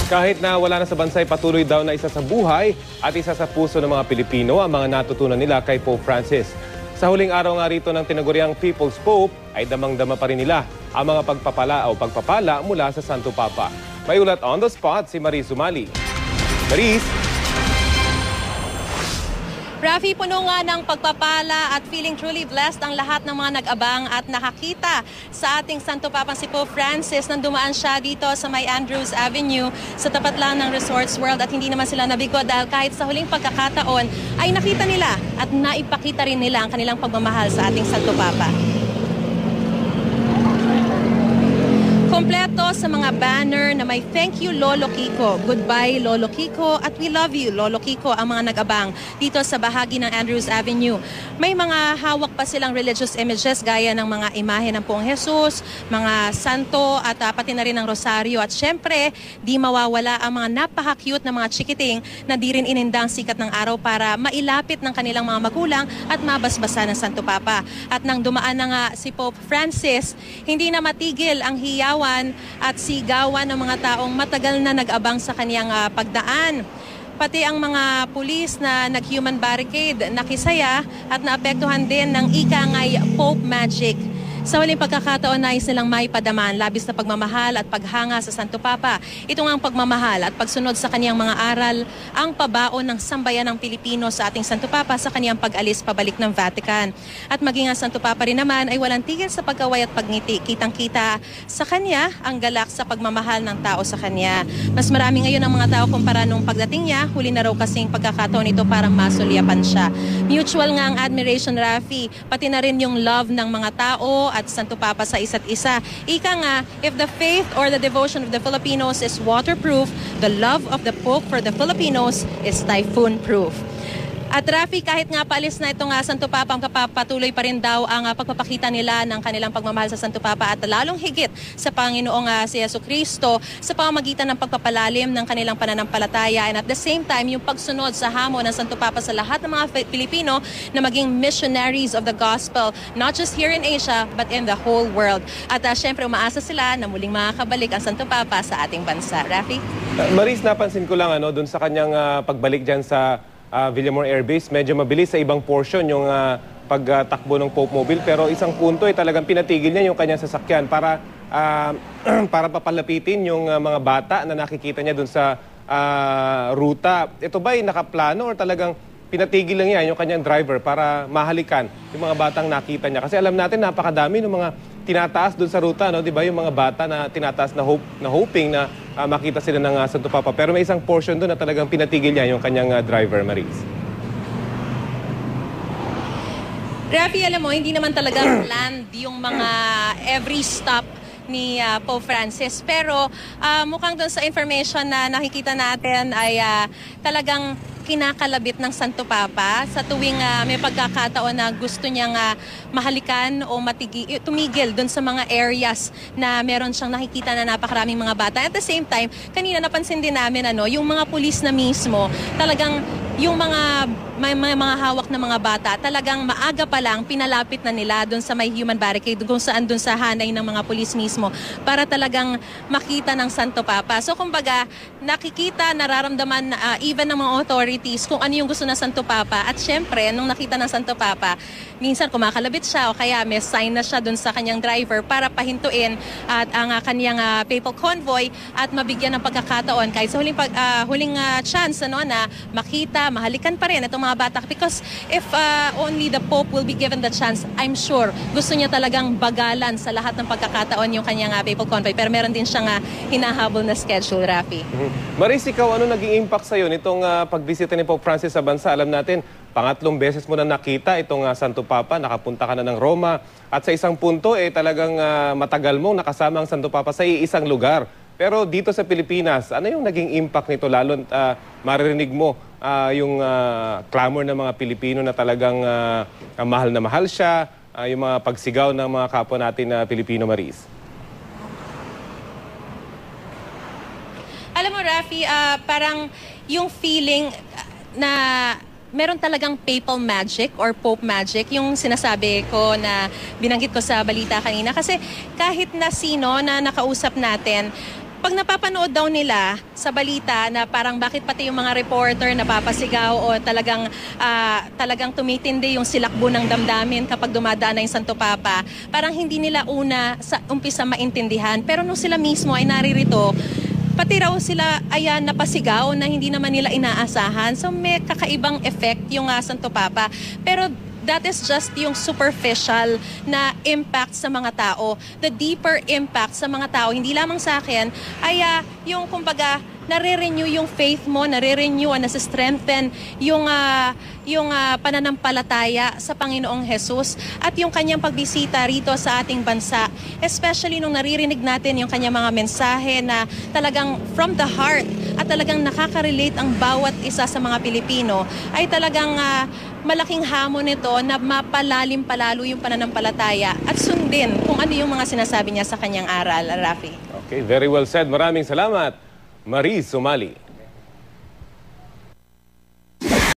Kahit na wala na sa bansa, patuloy daw na isa sa buhay at isa sa puso ng mga Pilipino ang mga natutunan nila kay Pope Francis. Sa huling araw nga rito ng tinaguriang People's Pope ay damang-dama pa rin nila ang mga pagpapala mula sa Santo Papa. May ulat on the spot si Maris Umali. Maris! Rafi, puno nga ng pagpapala at feeling truly blessed ang lahat ng mga nag-abang at nakakita sa ating Santo Papa si Pope Francis nang dumaan siya dito sa May Andrews Avenue sa tapat lang ng Resorts World, at hindi naman sila nabigo dahil kahit sa huling pagkakataon ay nakita nila at naipakita rin nila ang kanilang pagmamahal sa ating Santo Papa. Kompleto sa mga banner na may "Thank you Lolo Kiko", "Goodbye Lolo Kiko", at "We love you Lolo Kiko" ang mga nag-abang dito sa bahagi ng Andrews Avenue. May mga hawak pa silang religious images gaya ng mga imahe ng Poong Jesus, mga santo at pati na rin ng rosaryo. At syempre, di mawawala ang mga napaka-cute na mga chikiting na di rin inindang sikat ng araw para mailapit ng kanilang mga magulang at mabasbasa ng Santo Papa. At nang dumaan na nga si Pope Francis, hindi na matigil ang hiyawan at sigawan ng mga taong matagal na nag-abang sa kaniyang pagdaan. Pati ang mga pulis na nag-human barricade nakisaya at naapektuhan din ng ikangay Pope Magic. Sa huling pagkakataon, nais nilang maipadaman labis na pagmamahal at paghanga sa Santo Papa. Ito nga ang pagmamahal at pagsunod sa kaniyang mga aral ang pabaon ng sambayan ng Pilipino sa ating Santo Papa sa kaniyang pag-alis pabalik ng Vatican. At maging ang Santo Papa rin naman ay walang tigil sa pagkaway at pagngiti. Kitang-kita sa kanya ang galak sa pagmamahal ng tao sa kanya. Mas marami ngayon ang mga tao kumpara nung pagdating niya. Huli na raw kasing pagkakataon ito para masulyapan siya. Mutual nga ang admiration, Rafi, pati na rin yung love ng mga tao at Santo Papa sa isa't isa. Ika nga, if the faith or the devotion of the Filipinos is waterproof, the love of the Pope for the Filipinos is typhoon-proof. At Rafi, kahit nga paalis na itong Santo Papa, patuloy pa rin daw ang pagpapakita nila ng kanilang pagmamahal sa Santo Papa at lalong higit sa Panginoong si Jesucristo sa pamamagitan ng pagpapalalim ng kanilang pananampalataya, and at the same time yung pagsunod sa hamon ng Santo Papa sa lahat ng mga Pilipino na maging missionaries of the gospel, not just here in Asia but in the whole world. At syempre umaasa sila na muling makakabalik ang Santo Papa sa ating bansa. Rafi? Maris, napansin ko lang doon sa kanyang pagbalik dyan sa Villamor Air Base, medyo mabilis sa ibang portion yung pagtakbo ng Pope Mobile, pero isang punto ay talagang pinatigil niya yung kanyang sasakyan para para papalapitin yung mga bata na nakikita niya dun sa ruta. Ito ba ay nakaplano or talagang pinatigil lang niya yung kanyang driver para mahalikan yung mga batang nakita niya? Kasi alam natin napakadami ng mga tinataas dun sa ruta, no? 'Di ba? Yung mga bata na tinataas na hoping na makita sila ng Santo Papa. Pero may isang portion doon na talagang pinatigil niya yung kanyang driver, Maris. Rafi, alam mo, hindi naman talaga planned yung mga every stop ni Pope Francis. Pero mukhang doon sa information na nakikita natin ay talagang kinakalabit ng Santo Papa sa tuwing may pagkakataon na gusto niyang mahalikan o tumigil dun sa mga areas na meron siyang nakikita na napakaraming mga bata. At the same time, kanina napansin din namin yung mga pulis na mismo, talagang yung may mga hawak na mga bata, talagang maaga pa lang pinalapit na nila doon sa may human barricade, kung saan doon sa hanay ng mga pulis mismo, para talagang makita ng Santo Papa. So kumbaga, nakikita, nararamdaman even ng mga authorities kung ano yung gusto ng Santo Papa. At syempre, nung nakita ng Santo Papa, minsan kumakalabit siya o kaya may sign na siya doon sa kanyang driver para pahintuin at ang kanyang papal convoy at mabigyan ng pagkakataon kahit sa huling chance na makita, mahalikan pa rin itong mga bata. Because if only the Pope will be given the chance, I'm sure gusto niya talagang bagalan sa lahat ng pagkakataon yung kanyang papal convoy. Pero meron din siyang hinahabol na schedule, Rafi. Maris, ikaw, ano naging impact sa'yo nitong pagbisita ni Pope Francis sa bansa? Alam natin, pangatlong beses mo na nakita itong Santo Papa, nakapunta ka na ng Roma. At sa isang punto, talagang matagal mong nakasama ang Santo Papa sa isang lugar. Pero dito sa Pilipinas, ano yung naging impact nito? Lalo maririnig mo yung clamor ng mga Pilipino na talagang mahal na mahal siya, yung mga pagsigaw ng mga kapwa natin na Pilipino, Maris. Alam mo, Rafi, parang yung feeling na meron talagang papal magic or Pope magic, yung sinasabi ko na binanggit ko sa balita kanina. Kasi kahit na sino na nakausap natin, pag napapanood daw nila sa balita na parang bakit pati yung mga reporter napapasigaw o talagang tumitindi yung silakbo ng damdamin kapag dumadaan na yung Santo Papa, parang hindi nila sa umpisa maintindihan. Pero nung sila mismo ay naririto, pati raw sila ayan napasigaw na hindi naman nila inaasahan. So may kakaibang effect yung Santo Papa. Pero that is just yung superficial na impact sa mga tao. The deeper impact sa mga tao, hindi lamang sa akin, ay yung kumbaga, nare-renew yung faith mo, nare-renew, nasa-strengthen yung pananampalataya sa Panginoong Jesus at yung kanyang pagbisita rito sa ating bansa. Especially nung naririnig natin yung kanyang mga mensahe na talagang from the heart at talagang nakaka-relate ang bawat isa sa mga Pilipino, ay talagang malaking hamon nito na mapalalim palalo yung pananampalataya at sundin kung ano yung mga sinasabi niya sa kanyang aral, Rafi. Okay, very well said. Maraming salamat, Marie Sumali.